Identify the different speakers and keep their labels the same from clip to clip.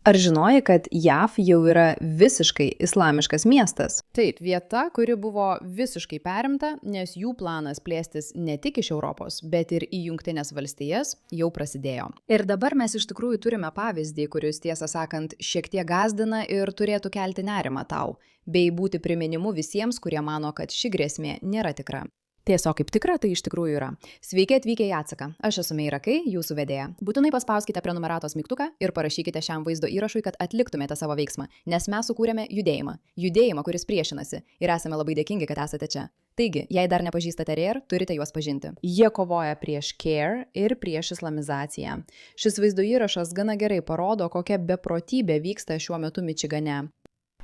Speaker 1: Ar žinojai, kad JAV jau yra visiškai islamiškas miestas?
Speaker 2: Taip, vieta, kuri buvo visiškai perimta, nes jų planas plėstis ne tik iš Europos, bet ir į Jungtines valstijas jau prasidėjo.
Speaker 1: Ir dabar mes iš tikrųjų turime pavyzdį, kuris tiesą sakant šiek tiek gąsdina ir turėtų kelti nerimą tau, bei būti priminimu visiems, kurie mano, kad ši grėsmė nėra tikra.
Speaker 2: Tiesiog kaip tikra tai iš tikrųjų yra. Sveiki atvykę į Atsaką. Aš esu Meira Kai, jūsų vedėja. Būtinai paspauskite prenumeratos mygtuką ir parašykite šiam vaizdo įrašui, kad atliktumėte savo veiksmą, nes mes sukūrėme judėjimą. Judėjimą, kuris priešinasi. Ir esame labai dėkingi, kad esate čia. Taigi, jei dar nepažįstate RARE, turite juos pažinti. Jie kovoja prieš CARE ir prieš islamizaciją. Šis vaizdo įrašas gana gerai parodo, kokia beprotybė vyksta šiuo metu Mičigane.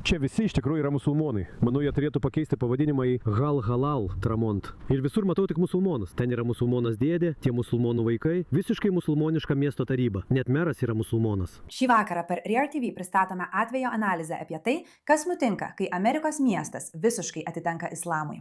Speaker 3: Čia visi iš tikrųjų yra musulmonai. Manau, jie turėtų pakeisti pavadinimą į Halal Tramont. Ir visur matau tik musulmonus. Ten yra musulmonas dėdė, tie musulmonų vaikai, visiškai musulmoniška miesto taryba. Net meras yra musulmonas.
Speaker 4: Šį vakarą per RARE TV pristatome atvejo analizę apie tai, kas nutinka, kai Amerikos miestas visiškai atitenka islamui.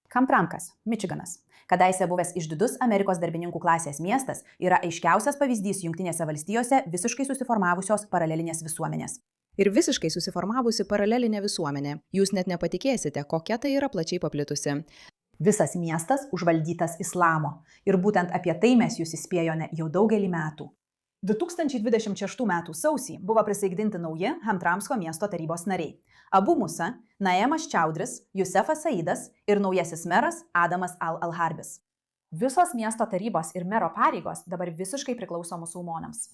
Speaker 4: Kamprankas, Mičiganas. Kadaise buvęs išdidus Amerikos darbininkų klasės miestas yra aiškiausias pavyzdys Jungtinėse valstijose visiškai susiformavusios paralelinės visuomenės.
Speaker 2: Ir visiškai susiformavusi paralelinė visuomenė. Jūs net nepatikėsite, kokia tai yra plačiai paplitusi.
Speaker 4: Visas miestas užvaldytas islamo. Ir būtent apie tai mes jūs įspėjome jau daugelį metų. 2026 m. sausį buvo prisaikdinti nauji Hamtramsko miesto tarybos nariai. Abu Musa, Naemas Čiaudris, Jusefas Saidas ir naujasis meras Adamas Al-Alharbis. Visos miesto tarybos ir mero pareigos dabar visiškai priklauso musulmonams.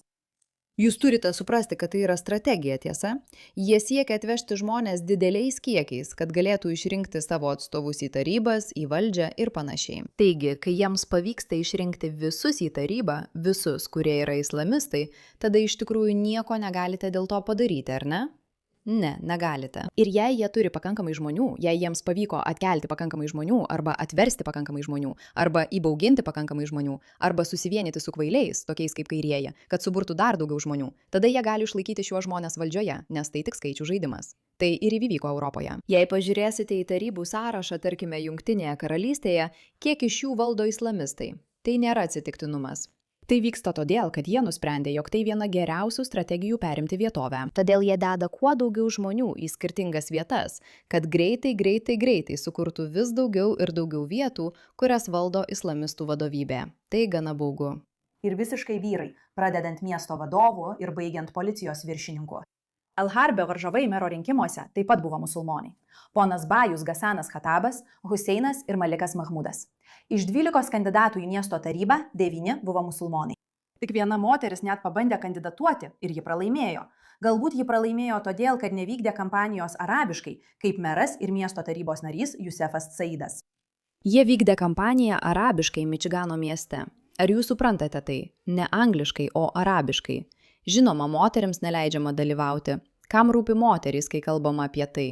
Speaker 2: Jūs turite suprasti, kad tai yra strategija, tiesa? Jie siekia atvežti žmonės dideliais kiekiais, kad galėtų išrinkti savo atstovus į tarybas, į valdžią ir panašiai. Taigi, kai jiems pavyksta išrinkti visus į tarybą, visus, kurie yra islamistai, tada iš tikrųjų nieko negalite dėl to padaryti, ar ne? Ne, negalite. Ir jei jie turi pakankamai žmonių, jei jiems pavyko atkelti pakankamai žmonių, arba atversti pakankamai žmonių, arba įbauginti pakankamai žmonių, arba susivienyti su kvailiais, tokiais kaip kairieji, kad suburtų dar daugiau žmonių, tada jie gali išlaikyti šiuos žmonės valdžioje, nes tai tik skaičių žaidimas. Tai ir įvyko Europoje. Jei pažiūrėsite į tarybų sąrašą, tarkime, Jungtinėje karalystėje, kiek iš jų valdo islamistai, tai nėra atsitiktinumas. Tai vyksta todėl, kad jie nusprendė, jog tai viena geriausių strategijų perimti vietovę. Todėl jie deda kuo daugiau žmonių į skirtingas vietas, kad greitai sukurtų vis daugiau ir daugiau vietų, kurias valdo islamistų vadovybė. Tai gana baugu.
Speaker 4: Ir visiškai vyrai, pradedant miesto vadovu ir baigiant policijos viršininku. Al-Harbio varžovai mero rinkimuose taip pat buvo musulmonai. Ponas Bajus Gasanas Khatabas, Huseinas ir Malikas Mahmudas. Iš 12 kandidatų į miesto tarybą 9 buvo musulmonai. Tik viena moteris net pabandė kandidatuoti ir ji pralaimėjo. Galbūt ji pralaimėjo todėl, kad nevykdė kampanijos arabiškai, kaip meras ir miesto tarybos narys Jusefas Saidas.
Speaker 2: Jie vykdė kampaniją arabiškai Mičigano mieste. Ar jūs suprantate tai? Ne angliškai, o arabiškai. Žinoma, moterims neleidžiama dalyvauti. Kam rūpi moterys, kai kalbama apie tai?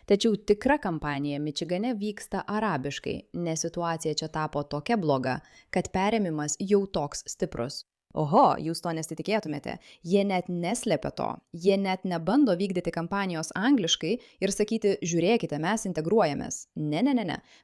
Speaker 2: Tačiau tikra kampanija Mičigane vyksta arabiškai, nes situacija čia tapo tokia bloga, kad perėmimas jau toks stiprus. Oho, jūs to nesitikėtumėte. Jie net neslėpia to. Jie net nebando vykdyti kampanijos angliškai ir sakyti, žiūrėkite, mes integruojamės. Ne.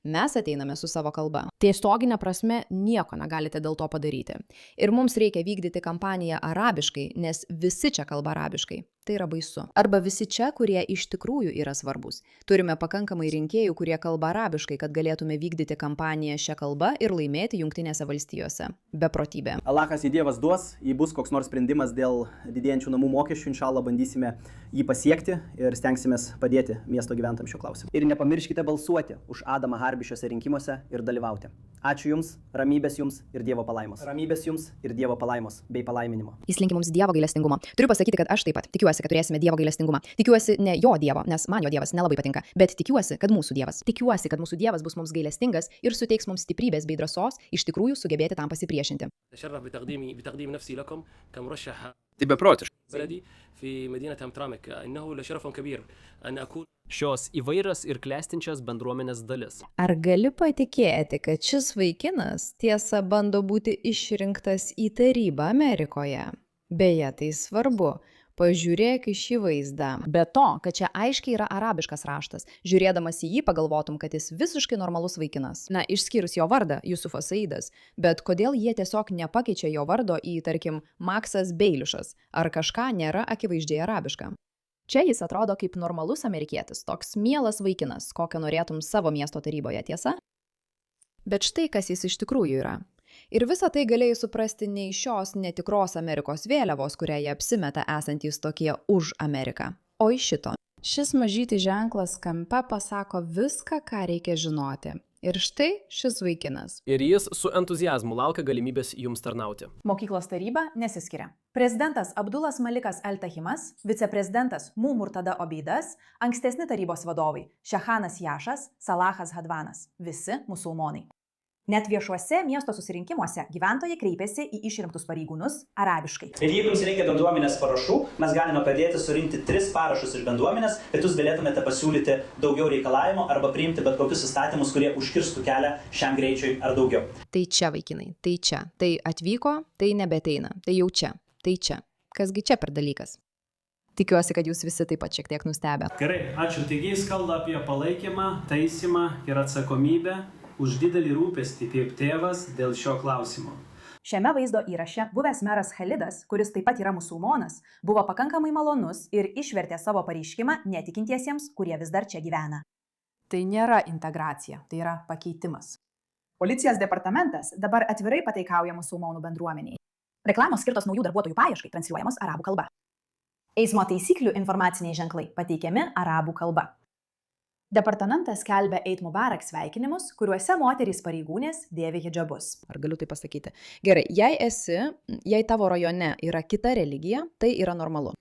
Speaker 2: Mes ateiname su savo kalba. Tiesioginė prasme nieko negalite dėl to padaryti. Ir mums reikia vykdyti kampaniją arabiškai, nes visi čia kalba arabiškai. Tai yra baisu. Arba visi čia, kurie iš tikrųjų yra svarbus. Turime pakankamai rinkėjų, kurie kalba arabiškai, kad galėtume vykdyti kampaniją šią kalbą ir laimėti Jungtinėse valstijose. Beprotybė.
Speaker 5: Alachas į Dievas duos, jei bus koks nors sprendimas dėl didėjančių namų mokesčių, inšallah bandysime jį pasiekti ir stengsimės padėti miesto gyventojams šiuo klausimu. Ir nepamirškite balsuoti už Adamą Harbį šiuose rinkimuose ir dalyvauti. Ačiū Jums, ramybės Jums ir Dievo palaimos. Ramybės Jums ir Dievo palaimos bei palaiminimo.
Speaker 2: Jis linki mums Dievo gailestingumo. Turiu pasakyti, kad aš taip pat tikiuosi, kad turėsime Dievo gailestingumą. Tikiuosi ne jo Dievo, nes man jo Dievas nelabai patinka, bet tikiuosi, kad mūsų Dievas. Tikiuosi, kad mūsų Dievas bus mums gailestingas ir suteiks mums stiprybės bei drąsos iš tikrųjų sugebėti tam pasipriešinti.
Speaker 6: Tai beprotiška. Šios įvairios ir klestinčios bendruomenės dalis.
Speaker 1: Ar gali patikėti, kad šis vaikinas tiesa bando būti išrinktas į tarybą Amerikoje? Beje, tai svarbu.
Speaker 2: Pažiūrėk į šį vaizdą.
Speaker 1: Be to, kad čia aiškiai yra arabiškas raštas. Žiūrėdamas į jį pagalvotum, kad jis visiškai normalus vaikinas. Na, išskyrus jo vardą, Jusufas Saidas. Bet kodėl jie tiesiog nepakeičia jo vardo į, tarkim, Maksas Beiliušas? Ar kažką nėra akivaizdžiai arabiška? Čia jis atrodo kaip normalus amerikietis, toks mielas vaikinas, kokio norėtum savo miesto taryboje, tiesa? Bet štai kas jis iš tikrųjų yra. Ir visą tai galėjai suprasti ne iš šios netikros Amerikos vėliavos, kurią jie apsimeta esantys tokie už Ameriką, o iš šito. Šis mažytis ženklas kampe pasako viską, ką reikia žinoti. Ir štai šis vaikinas.
Speaker 6: Ir jis su entuziazmu laukia galimybės jums tarnauti.
Speaker 4: Mokyklos taryba nesiskiria. Prezidentas Abdulas Malikas Al-Tahimas, viceprezidentas Murtada Obeidas, ankstesni tarybos vadovai Šehanas Jašas, Salahas Hadvanas – visi musulmonai. Net viešuose miesto susirinkimuose gyventojai kreipiasi į išrinktus pareigūnus arabiškai.
Speaker 7: Ir jeigu jums reikia bendruomenės parašų, mes galime padėti surinkti 3 parašus iš bendruomenės, kad jūs galėtumėte pasiūlyti daugiau reikalavimų arba priimti bet kokius įstatymus, kurie užkirstų kelią šiam greičiui ar daugiau.
Speaker 1: Tai čia, vaikinai, tai čia. Tai atvyko, tai nebeteina. Tai jau čia. Tai čia. Kasgi čia per dalykas? Tikiuosi, kad jūs visi taip pat šiek tiek nustebę.
Speaker 8: Gerai, ačiū. Taigi jis kalba apie palaikymą, taisymą ir atsakomybę už didelį rūpestį kaip tėvas dėl šio klausimo.
Speaker 4: Šiame vaizdo įraše buvęs meras Khalidas, kuris taip pat yra musulmonas, buvo pakankamai malonus ir išvertė savo pareiškimą netikintiesiems, kurie vis dar čia gyvena. Tai nėra integracija, tai yra pakeitimas. Policijos departamentas dabar atvirai pataikauja musulmonų bendruomeniai. Reklamos skirtos naujų darbuotojų paieškai transliuojamos arabų kalba. Eismo taisyklių informaciniai ženklai pateikiami arabų kalba. Departamentas skelbia Eid Mubarak sveikinimus, kuriuose moterys pareigūnės dėvi hidžabus.
Speaker 1: Ar galiu tai pasakyti? Gerai, jei tavo rajone yra kita religija, tai yra normalu.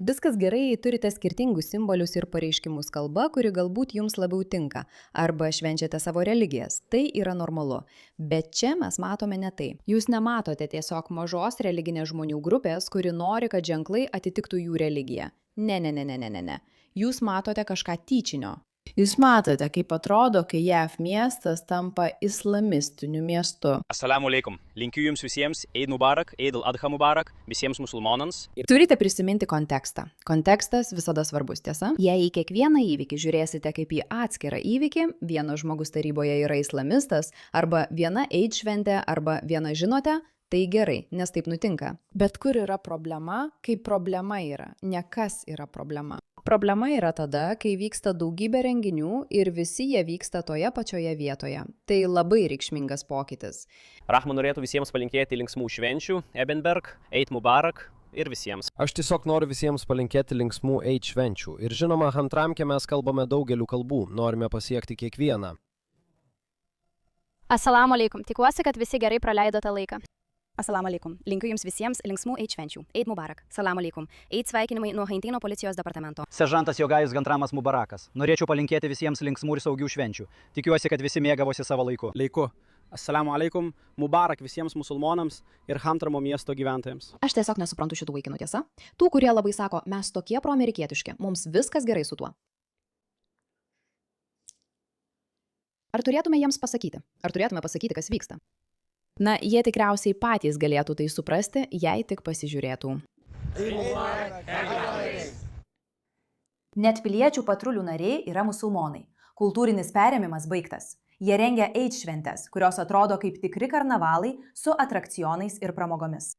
Speaker 1: Viskas gerai, jei turite skirtingus simbolius ir pareiškimus kalba, kuri galbūt jums labiau tinka, arba švenčiate savo religijas. Tai yra normalu. Bet čia mes matome ne tai. Jūs nematote tiesiog mažos religinės žmonių grupės, kuri nori, kad ženklai atitiktų jų religiją. Ne. Jūs matote kažką tyčinio.
Speaker 2: Jūs matote, kaip atrodo, kai JAV miestas tampa islamistiniu miestu.
Speaker 9: Assalamu alaikum. Linkiu jums visiems Eid Mubarak, Eid al-Adha Mubarak, visiems musulmonams.
Speaker 1: Turite prisiminti kontekstą. Kontekstas visada svarbus, tiesa? Jei į kiekvieną įvykį žiūrėsite kaip į atskirą įvykį, vienas žmogus taryboje yra islamistas, arba viena Eid šventė, arba viena žinote, tai gerai, nes taip nutinka. Bet kur yra problema, kai problema yra, ne kas yra problema. Problema yra tada, kai vyksta daugybė renginių ir visi jie vyksta toje pačioje vietoje. Tai labai reikšmingas pokytis.
Speaker 6: Rahma norėtų visiems palinkėti linksmų švenčių, Ebenberg, Eid Mubarak ir visiems.
Speaker 3: Aš tiesiog noriu visiems palinkėti linksmų Eid švenčių. Ir žinoma, Hantramke mes kalbame daugeliu kalbų, norime pasiekti kiekvieną.
Speaker 10: Assalamu alaikum. Tikiuosi, kad visi gerai praleidote laiką.
Speaker 11: Assalamu alaikum. Linkiu jums visiems linksmų Eid švenčių. Eid Mubarak. Salamu alaikum. Eid sveikinimai nuo Haintino policijos departamento.
Speaker 5: Seržantas Jogajus Gantramas Mubarakas. Norėčiau palinkėti visiems linksmų ir saugių švenčių. Tikiuosi, kad visi mėgavosi savo laiku.
Speaker 12: Laiku. Assalamu alaikum. Mubarak visiems musulmonams ir Hamtramo miesto gyventojams.
Speaker 1: Aš tiesiog nesuprantu šitų vaikinų, tiesa? Tų, kurie labai sako, mes tokie proamerikietiški, mums viskas gerai su tuo. Ar turėtume jiems pasakyti? Ar turėtume pasakyti, kas vyksta? Na, jie tikriausiai patys galėtų tai suprasti, jei tik pasižiūrėtų.
Speaker 4: Net piliečių patrulių nariai yra musulmonai. Kultūrinis perėmimas baigtas. Jie rengia Eid šventes, kurios atrodo kaip tikri karnavalai su atrakcionais ir pramogomis.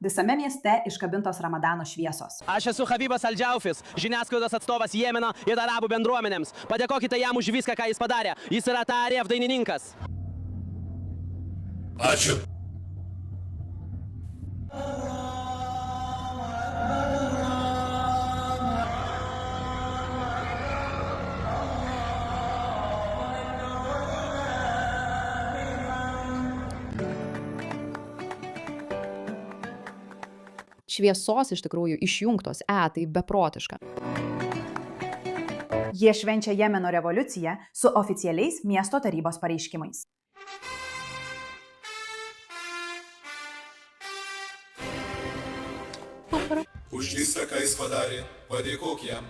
Speaker 4: Visame mieste iškabintos Ramadano šviesos.
Speaker 12: Aš esu Habibas Al-Džaufis, žiniasklaidos atstovas Jemeno ir arabų bendruomenėms. Padėkokite jam už viską, ką jis padarė. Jis yra TAREF dainininkas.
Speaker 13: Ačiū.
Speaker 1: Šviesos iš tikrųjų išjungtos, tai beprotiška.
Speaker 4: Jie švenčia Jemeno revoliuciją su oficialiais miesto tarybos pareiškimais.
Speaker 13: Už visą, ką jis padarė, padėkok jam.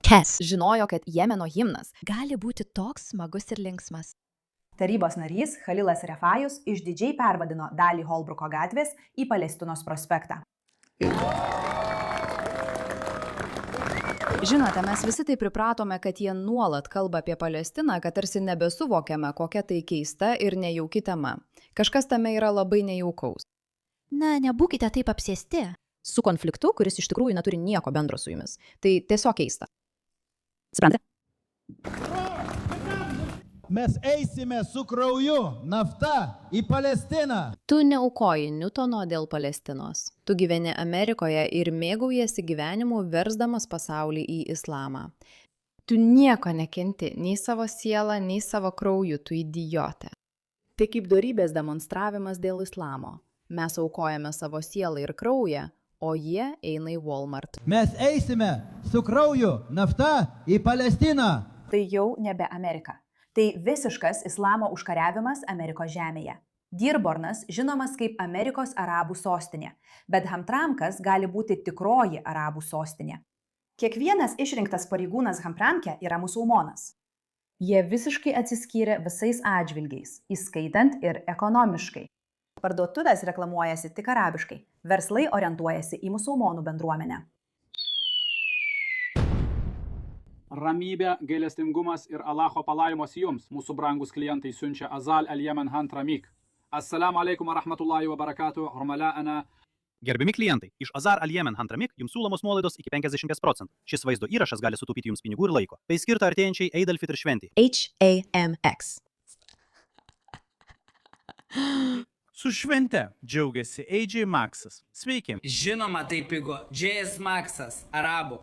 Speaker 1: Kas žinojo, kad Jemeno himnas gali būti toks smagus ir linksmas?
Speaker 4: Tarybos narys Khalilas Refajus išdidžiai pervadino dalį Holbruko gatvės į Palestinos prospektą.
Speaker 1: Žinote, mes visi tai pripratome, kad jie nuolat kalba apie Palestiną, kad tarsi nebesuvokiame, kokia tai keista ir nejauki tema. Kažkas tame yra labai nejaukaus.
Speaker 14: Na, nebūkite taip apsėsti.
Speaker 1: Su konfliktu, kuris iš tikrųjų neturi nieko bendro su jumis. Tai tiesiog keista. Suprantate?
Speaker 15: Mes eisime su krauju, nafta į Palestiną.
Speaker 1: Tu neaukoji Niutono dėl Palestinos. Tu gyveni Amerikoje ir mėgaujasi gyvenimu, versdamas pasaulį į islamą. Tu nieko nekenti, nei savo sielą, nei savo krauju, tu idiotė. Tai kaip dorybės demonstravimas dėl islamo. Mes aukojame savo sielą ir kraują, o jie eina į Walmart.
Speaker 15: Mes eisime su krauju, nafta į Palestiną.
Speaker 4: Tai jau nebe Amerika. Tai visiškas islamo užkariavimas Amerikos žemėje. Dearbornas žinomas kaip Amerikos arabų sostinė, bet Hamtramkas gali būti tikroji arabų sostinė. Kiekvienas išrinktas pareigūnas Hamtramke yra musulmonas. Jie visiškai atsiskyrė visais atžvilgiais, įskaitant ir ekonomiškai. Parduotuvės reklamuojasi tik arabiškai, verslai orientuojasi į musulmonų bendruomenę.
Speaker 16: Ramybė, gailestingumas ir Allaho palaimos jums, mūsų brangus klientai, siunčia Azal Al-Yemen Hantramik. Assalamu alaikum wa rahmatullahi wa barakatuh, hormala'ana.
Speaker 9: Gerbiami klientai, iš Azar Al-Yemen Hantramik jums siūlomos nuolaidos iki 50%. Šis vaizdo įrašas gali sutaupyti jums pinigų ir laiko. Tai skirta artėjančiai Eid al-Fitr šventei.
Speaker 1: HAMX.
Speaker 17: Su švente džiaugiasi AJ Maxas. Sveiki.
Speaker 18: Žinoma, tai pigu. JS Maxas, arabų.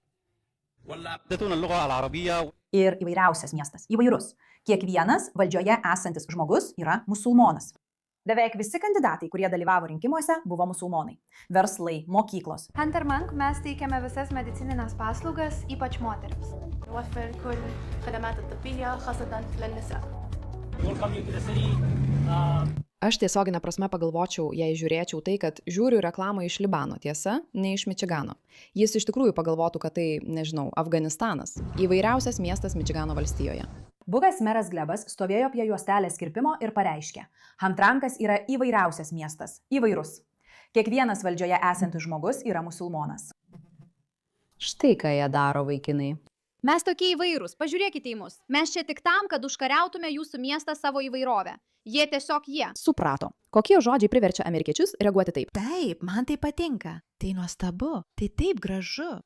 Speaker 4: Ir įvairiausias miestas, įvairus. Kiekvienas valdžioje esantis žmogus yra musulmonas. Beveik visi kandidatai, kurie dalyvavo rinkimuose, buvo musulmonai. Verslai, mokyklos.
Speaker 19: Huntermank mes teikiame visas medicininės paslaugas, ypač moteriams.
Speaker 1: Aš tiesioginę prasme pagalvočiau, jei žiūrėčiau tai, kad žiūriu reklamą iš Libano, tiesa, ne iš Mičigano. Jis iš tikrųjų pagalvotų, kad tai, nežinau, Afganistanas. Įvairiausias miestas Mičigano valstijoje.
Speaker 4: Buvęs meras Glebas stovėjo prie juostelės kirpimo ir pareiškė: Hamtramkas yra įvairiausias miestas, įvairus. Kiekvienas valdžioje esantis žmogus yra musulmonas.
Speaker 1: Štai ką jie daro, vaikinai.
Speaker 10: Mes tokie įvairūs, pažiūrėkite į mus. Mes čia tik tam, kad užkariautume jūsų miestą savo įvairovę. Jie tiesiog jie.
Speaker 1: Suprato. Kokie žodžiai priverčia amerikiečius reaguoti taip?
Speaker 14: Taip, man tai patinka. Tai nuostabu. Tai taip gražu.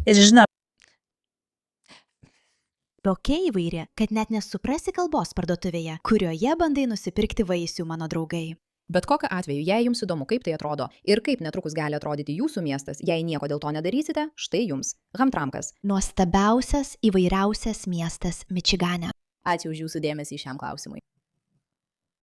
Speaker 20: Ir žinau.
Speaker 14: Tokia įvairi, kad net nesuprasi kalbos parduotuvėje, kurioje bandai nusipirkti vaisių, mano draugai.
Speaker 1: Bet kokiu atveju, jei jums įdomu, kaip tai atrodo ir kaip netrukus gali atrodyti jūsų miestas, jei nieko dėl to nedarysite, štai jums. Hamtramkas.
Speaker 14: Nuostabiausias, įvairiausias miestas Mičigane.
Speaker 1: Ačiū už jūsų dėmesį šiam klausimui.